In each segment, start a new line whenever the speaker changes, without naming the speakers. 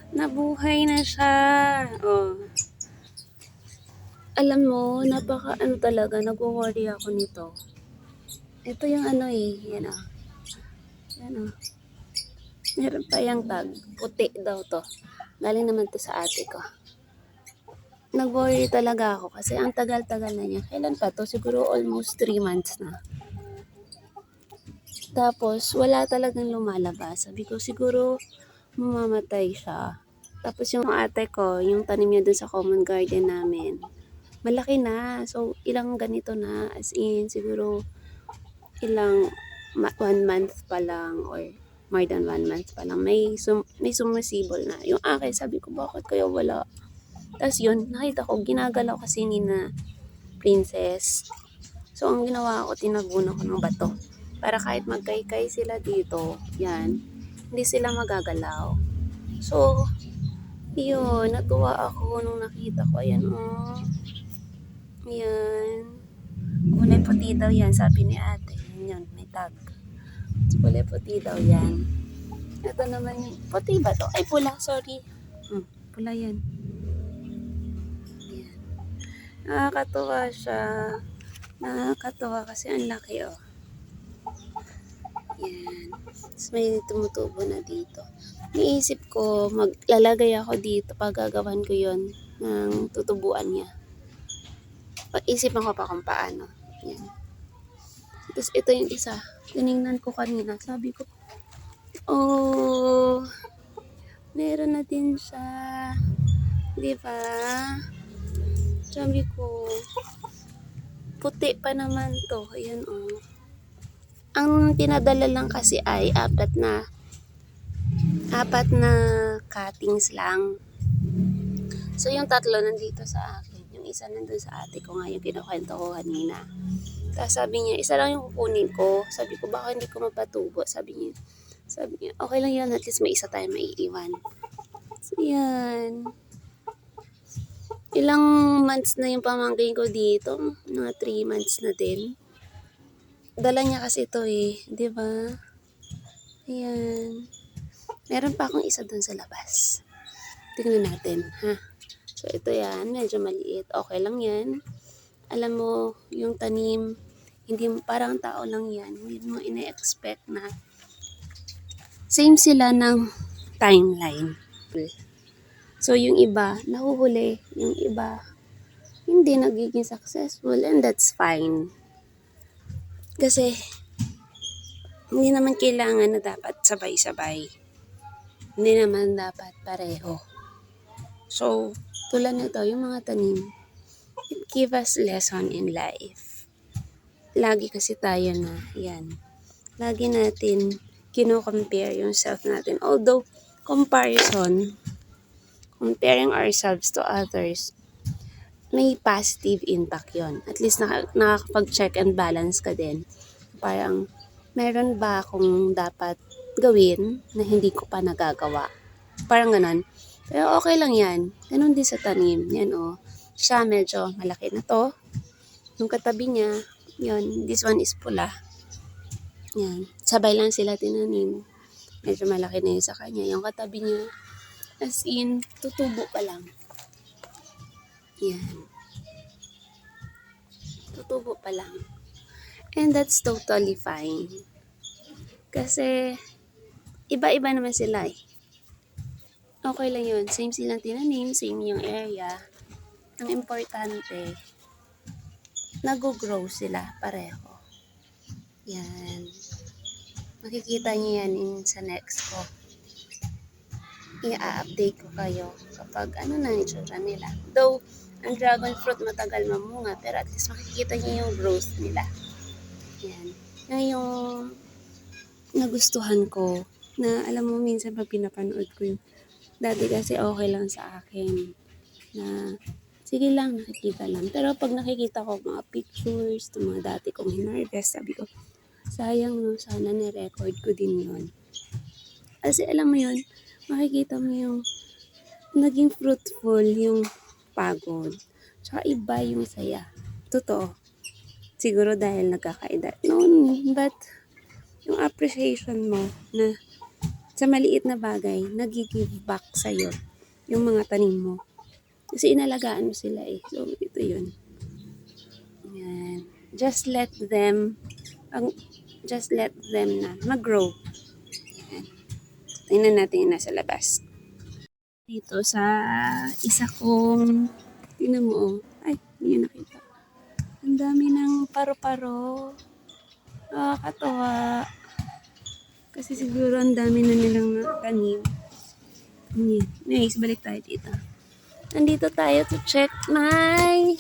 Nabuhay na siya. Oh. Alam mo, napaka ano talaga, nag-worry ako nito. Ito yung ano eh, yan ah. Yan ah. Meron pa yung tag. Puti daw to. Galing naman to sa ate ko. Nag-worry talaga ako kasi ang tagal-tagal na niya. Kailan pa to? Siguro almost 3 months na. Tapos, wala talagang lumalabas. Sabi ko, siguro mamamatay siya. Tapos yung ate ko, yung tanim niya dun sa common garden namin, malaki na. So, ilang ganito na. As in, siguro ilang 1 month pa lang or more than 1 month pa lang. May sumusibol na. Yung akin, sabi ko, bakit kaya wala? Tapos yun, nakita ko, ginagalaw kasi ni na princess. So, ang ginawa ko, tinabunan ko ng bato. Para kahit magkaykay sila dito, yan, hindi sila magagalaw. So, yun, natuwa ako nung nakita ko. Ayan, oh. Ayan. Kulay puti daw yan, sabi ni ate. Yan, may tag. Kulay puti daw yan. Ito naman yung, puti ba to? Ay, pula, sorry. Pula yan. Ayan. Nakakatuwa siya. Nakakatuwa kasi ang laki, oh. Yan. Tapos may tumutubo na dito. Niisip ko, maglalagay ako dito, pagagawan ko yon ng tutubuan niya. Pag-isipan ko pa kung paano. Yan. Tapos ito yung isa. Tinignan ko kanina. Sabi ko, oh, meron na din siya. Di ba? Sabi ko, puti pa naman to. Ayan, oh. Ang tinadala lang kasi ay apat na cuttings lang. So, yung tatlo nandito sa akin. Yung isa nandun sa ate ko nga, yung kinukwento ko kanina. Tapos sabi niya, isa lang yung kukunin ko. Sabi ko, baka hindi ko mapatubo. Sabi niya, okay lang yan. At least may isa tayo maiiwan. So, yan. Ilang months na yung pamangkin ko dito. Mga 3 months na din. Dala niya kasi ito eh. Diba? Ayan. Meron pa akong isa dun sa labas. Tingnan natin, ha? So, ito yan. Medyo maliit. Okay lang yan. Alam mo, yung tanim, hindi mo, parang tao lang yan. Hindi mo ina-expect na same sila ng timeline. So, yung iba, nahuhuli. Yung iba, hindi nagiging successful. And that's fine. Kasi, hindi naman kailangan na dapat sabay-sabay. Hindi naman dapat pareho. So, tulad nito, yung mga tanim, it give us lesson in life. Lagi kasi tayo na, yan. Lagi natin kino-compare yung self natin. Although, comparing ourselves to others, may positive impact yon. At least nakakapag-check and balance ka din. Parang, meron ba akong dapat gawin na hindi ko pa nagagawa? Parang ganon. Pero okay lang yan. Ganon din sa tanim. Yan oh. Siya medyo malaki na to. Yung katabi niya, yun, this one is pula. Yan. Sabay lang sila tinanim. Medyo malaki na yun sa kanya. Yung katabi niya, as in, tutubo pa lang. Yan. Tutubo pa lang. And that's totally fine. Kasi, iba-iba naman sila eh. Okay lang yun. Same silang tinanim, same yung area. Ang importante, nag-grow sila pareho. Yan. Makikita niyo yan sa next ko. I-update ko kayo kapag ano na yung itsura nila. Though, ang dragon fruit matagal mamunga, pero at least makikita niyo yung growth nila. Yan. Yan yung nagustuhan ko na alam mo minsan pag pinapanood ko yung dati kasi okay lang sa akin na sige lang, nakikita lang. Pero pag nakikita ko mga pictures, ng mga dati kong hinarvest, sabi ko, sayang no, sana ni-record ko din yun. Kasi alam mo yun, makikita mo yung naging fruitful yung pagod. Tsaka iba yung saya. Totoo. Siguro dahil nagkakaedad noon. But, yung appreciation mo na sa maliit na bagay, nag-give back sa'yo yung mga tanim mo. Kasi inalagaan mo sila eh. So, ito yun. Yan. Just let them na mag-grow. Yan. Tingnan natin yung nasa labas. Dito sa isa kong, tingnan mo oh. Ay, hindi yun nakita. Ang dami ng paro-paro. Nakakatawa. Kasi siguro ang dami na nilang nakanim. Nice, balik tayo dito. Nandito tayo to check my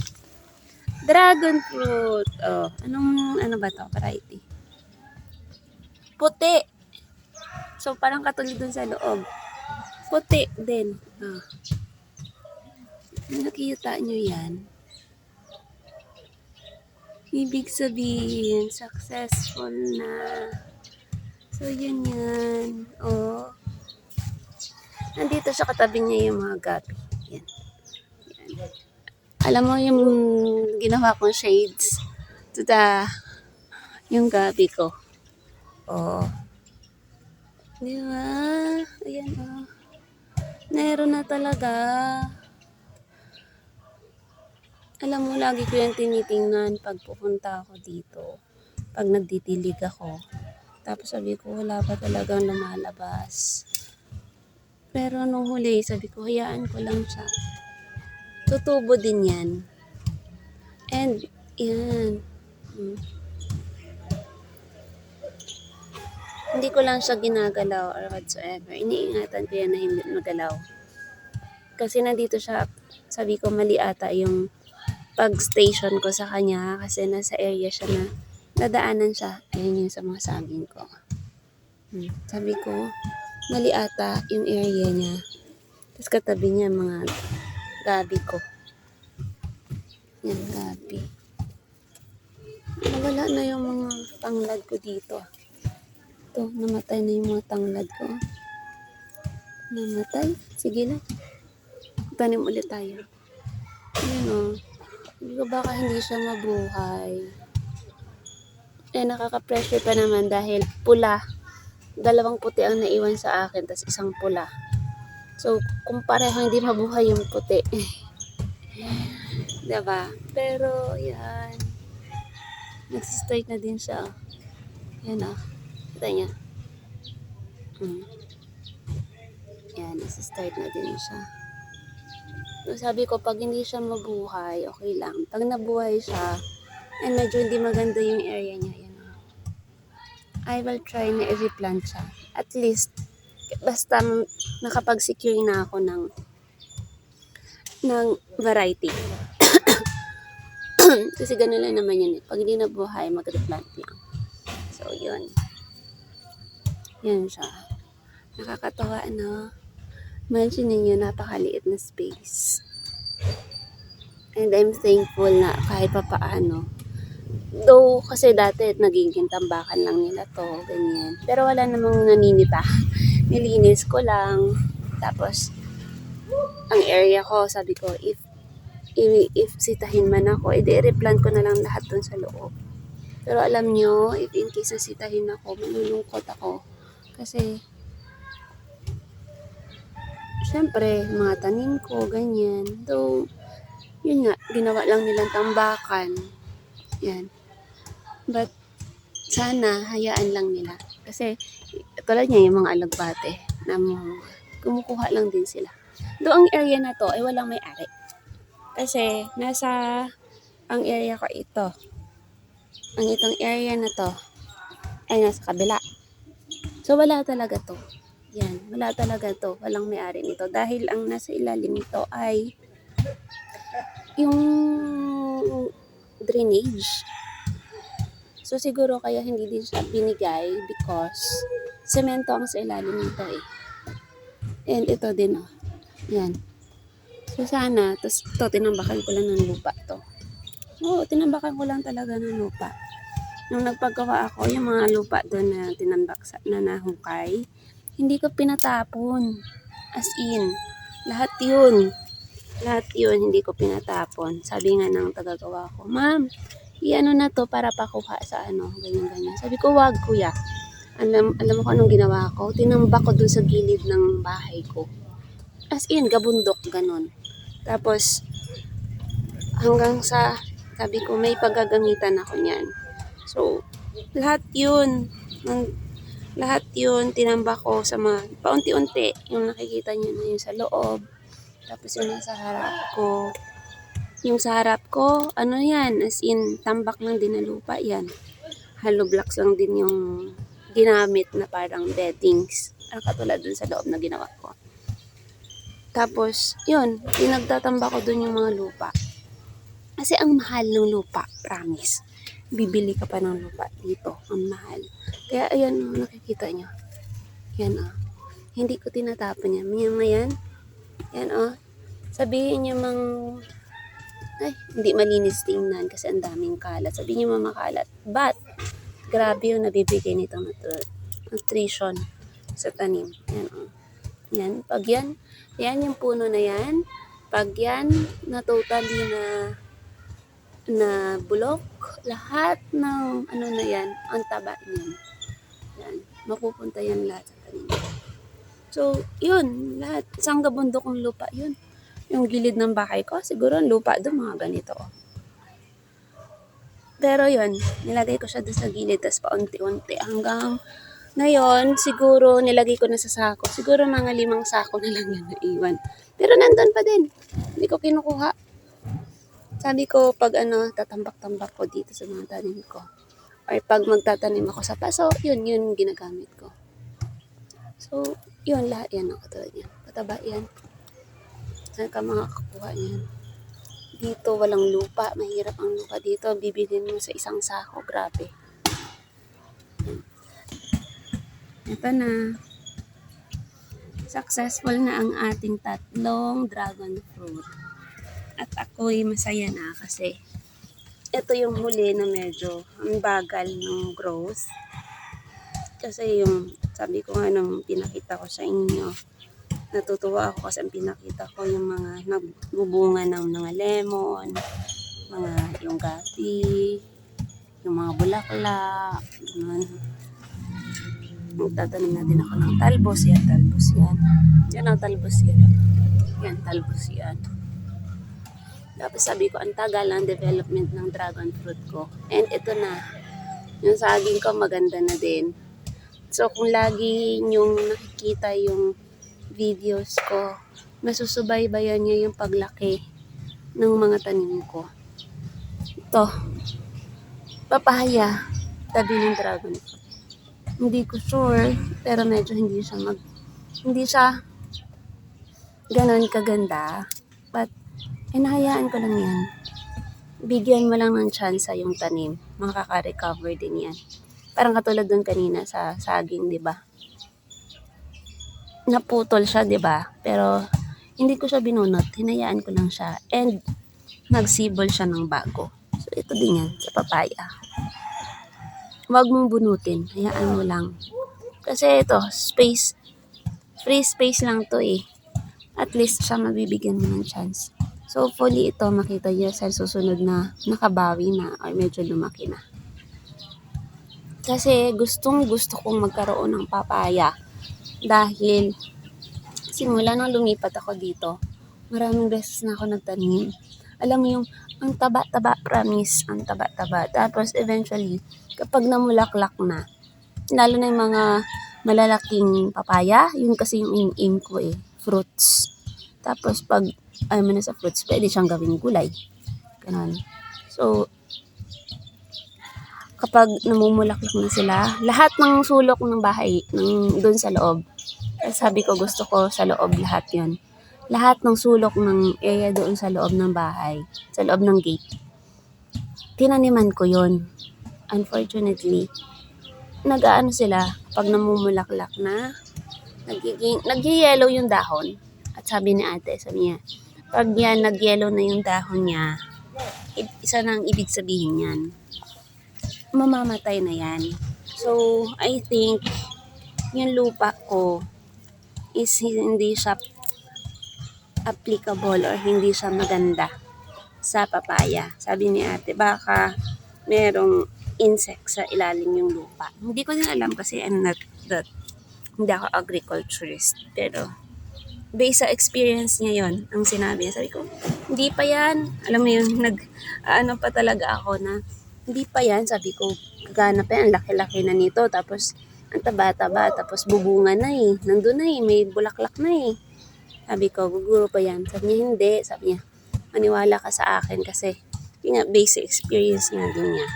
dragon fruit. Oh, ano ba to? Variety. Puti. So, parang katulad dun sa loob. Puti din. Oh. Nakikita nyo yan. Ibig sabihin, successful na. So, yun yan. Oh. Nandito sa katabi niya yung mga gabi. Yan. Yan. Alam mo yung ginawa kong shades to yung gabi ko. Oh. Di ba? Ayan oh. Meron na talaga. Alam mo, lagi ko yung tinitingnan pag pupunta ako dito. Pag nagdidilig ako. Tapos sabi ko, wala pa talagang lumalabas. Pero nung huli, sabi ko, hayaan ko lang siya. Tutubo din yan. And, yan. Hindi ko lang siya ginagalaw or whatsoever. Iniingatan ko yan na hindi magalaw. Kasi nandito siya, sabi ko, mali ata yung pag-station ko sa kanya. Kasi nasa area siya na nadaanan siya. Ayun yung sa mga saging ko. Sabi ko, mali ata yung area niya. Tapos katabi niya mga gabi ko. Yan, gabi. Nawala na yung mga tanglad ko dito. Ito, namatay na yung mga tanglad ko. Namatay? Sige na. Tanim ulit tayo. Ayan o. Hindi ko baka hindi siya mabuhay. Eh, nakaka-pressure pa naman dahil pula. 2 puti ang naiwan sa akin, tas isang pula. So, kung parehong hindi mabuhay yung puti. Diba? Pero, yan. Nagsistart na din siya. Yan o. Kita niya. Yan, nagsistart na din siya. So, sabi ko, pag hindi siya mabuhay, okay lang. Pag nabuhay siya, and medyo hindi maganda yung area niya, yan o. I will try na i-replant siya. At least, basta nakapag-secure na ako ng variety. Kasi gano'n lang naman yun eh. Pag hindi nabuhay, mag-replant lang. So, yun. Yan siya. Nakakatawa, no? Imagine niyo, napakaliit na space. And I'm thankful na kahit pa paano. Though, kasi dati nagiging tambakan lang nila to, ganyan. Pero wala namang naninita. Nilinis ko lang. Tapos, ang area ko, sabi ko, if sitahin man ako, edi replant ko na lang lahat dun sa loob. Pero alam nyo, if in case na sitahin ako, malulungkot ako. Kasi, syempre, mga tanim ko, ganyan. Though, yun nga, ginawa lang nilang tambakan. Yan. But, sana, hayaan lang nila. Kasi, tulad niya, yung mga alagbate, na kumukuha lang din sila. Doon ang area na to, ay walang may-ari. Kasi, ang area ko ito. Ang itong area na to, ay nasa kabila. So, wala talaga to. Yan, wala talaga to. Walang may-ari nito. Dahil ang nasa ilalim nito ay yung drainage. So, siguro kaya hindi din siya binigay because semento ang sa ilalim nito eh. And ito din oh. Yan. So, sana, tapos ito, tinambakan ko lang ng lupa to. Oo, tinambakan ko lang talaga ng lupa. Nung nagpagawa ako, yung mga lupa doon na tinambak na nahukay, hindi ko pinatapon. As in, lahat yun, hindi ko pinatapon. Sabi nga ng tagagawa ko, ma'am, i-ano na to para pakuha sa ganyan-ganyan. Sabi ko, wag kuya. Alam mo kung anong ginawa ko? Tinambak ko dun sa gilid ng bahay ko. As in, gabundok, ganun. Tapos, hanggang sa, sabi ko, may paggagamitan ako niyan. So, lahat yun, lahat yun, tinambak ko sa mga, paunti-unti, yung nakikita niyo na yung sa loob, tapos yung nasa harap ko. Yung sa harap ko, ano yan, as in, tambak lang din na lupa yan. Hollow blocks lang din yung ginamit na parang beddings. Katulad dun sa loob na ginawa ko. Tapos, yun, pinagtatamba ko dun yung mga lupa. Kasi ang mahal ng lupa, promise. Bibili ka pa ng lupa dito, ang mahal. Kaya ayan, nakikita nyo. Yan Hindi ko tinatapon yan. Yan. Yan Sabihin nyo ay, hindi malinis tingnan kasi ang daming kalat. Sabihin nyo makalat. But, grabe yung nabibigay nitong nutrition sa tanim. Yan. Pag yan yung puno na yan. Pag yan na totally na bulok, lahat ng na yan, ang taba niyan. Yan. Mapupunta yan lahat sa tanim. So, yun. Lahat. Isang gabundok ng lupa yun. Yung gilid ng bahay ko, siguro ang lupa doon mga ganito. Pero yun, nilagay ko siya doon sa gilid, tapos paunti-unti hanggang ngayon, siguro nilagay ko na sa sako. Siguro mga 5 sako na lang yun naiwan. Pero nandun pa din. Hindi ko kinukuha. Sabi ko, pag tatambak-tambak ko dito sa mga tanim ko. Or pag magtatanim ako sa paso, yun ginagamit ko. So, yun, lahat yan. Katulad yan. Pataba yan. Saan ka makakakuha niyan? Dito, walang lupa. Mahirap ang lupa dito. Bibilhin mo sa isang sako. Grabe. Ito na. Successful na ang ating 3 dragon fruit. At ako'y masaya na kasi ito yung huli na medyo ang bagal ng growth. Kasi yung, sabi ko nga nung pinakita ko sa inyo, natutuwa ako kasi ang pinakita ko yung mga nagbubunga ng mga lemon, mga yung gabi, yung mga bulaklak, ganun. Magtatanim na din ako ng talbos yan. Yan ang talbos yan. Yan, talbos yan. Tapos sabi ko, ang tagal ang development ng dragon fruit ko. And ito na. Yung saging ko maganda na din. So kung lagi nyong nakikita yung videos ko, masusubaybayan nyo yung paglaki ng mga tanim ko. Ito, papaya, tabi ng dragon fruit. Hindi ko sure, pero medyo hindi siya ganon kaganda. But, hinahayaan ko lang yan. Bigyan mo lang ng chance yung tanim. Makaka-recover din yan. Parang katulad dun kanina sa saging, di ba? Naputol siya, di ba? Pero, hindi ko siya binunot. Hinayaan ko lang siya. And, nagsibol siya ng bago. So, ito din yan, sa papaya. Huwag mong bunutin. Hayaan mo lang. Kasi ito, free space lang to eh. At least siya mabibigyan mo ng chance. So, hopefully ito makita niyo sa susunod na nakabawi na or medyo lumaki na. Kasi gusto kong magkaroon ng papaya. Dahil simula nung lumipat ako dito, maraming beses na ako nagtanim. Alam mo yung, ang taba-taba, promise, ang taba-taba. Tapos eventually, kapag namulaklak na, lalo na yung mga malalaking papaya, yun kasi yung aim ko fruits. Tapos pag ayaw mo na sa fruits, pwede siyang gawing gulay. Ganun. So, kapag namumulaklak na sila, lahat ng sulok ng bahay, doon sa loob, sabi ko gusto ko sa loob lahat yon. Lahat ng sulok ng area doon sa loob ng bahay, sa loob ng gate, tinaniman ko yon. Unfortunately, nag-aano sila, pag namumulaklak na, nag-yellow yung dahon. At sabi ni ate, sabi niya, pag yan, nag-yellow na yung dahon niya, isa nang ibig sabihin yan, mamamatay na yan. So, I think, yung lupa ko is hindi siya applicable or hindi siya maganda sa papaya. Sabi ni ate, baka merong insect sa ilalim yung lupa. Hindi ko din alam kasi I'm not that, hindi ako agriculturist. Pero, based sa experience niya yon ang sinabi niya. Sabi ko, hindi pa yan. Alam mo yun, ano pa talaga ako na, hindi pa yan. Sabi ko, gagana pa yan, ang laki-laki na nito. Tapos, ang taba-taba, tapos bubunga na eh. Nandun na eh, may bulaklak na eh. Sabi ko, guguro pa yan. Sabi niya, hindi. Sabi niya, maniwala ka sa akin kasi, yun nga, basic experience nga din niya.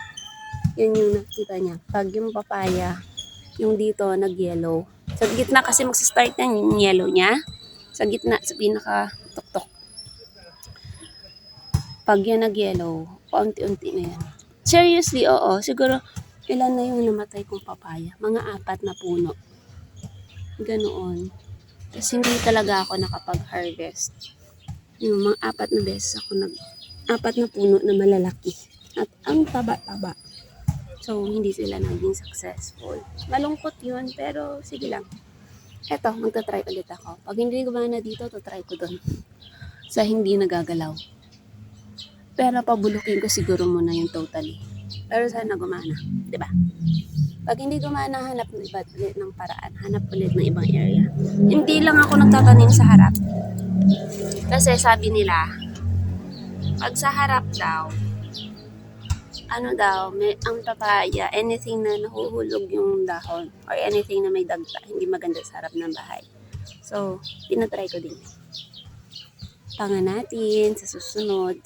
Yun yung nakita niya. Pag yung papaya, yung dito, nag-yellow. Sa gitna kasi magsistart na yung yellow niya. Sa gitna, sa pinaka-tuktok. Pag yan nag-yellow, paunti-unti na yan. Seriously, oo. Siguro, ilan na yung namatay kong papaya? Mga 4 na puno. Ganoon. Kasi hindi talaga ako nakapag-harvest. Yung mga 4 na beses ako 4 na puno na malalaki. At ang taba-taba. So, hindi sila naging successful. Malungkot yun, pero sige lang. Eto, magta-try ulit ako. Pag hindi gumana dito, try ko doon. Sa hindi nagagalaw. Pero pabulukin ko siguro muna yung totally. Pero sana gumana. 'Di ba? Pag hindi gumana, hanap ng iba ulit ng paraan. Hanap ulit ng ibang area. Hindi lang ako nagtatanim sa harap. Kasi sabi nila, pag sa harap daw, ang papaya, anything na nahuhulog yung dahon or anything na may dagta, hindi maganda sa harap ng bahay. So, tinatry ko din. Pangan natin sa susunod.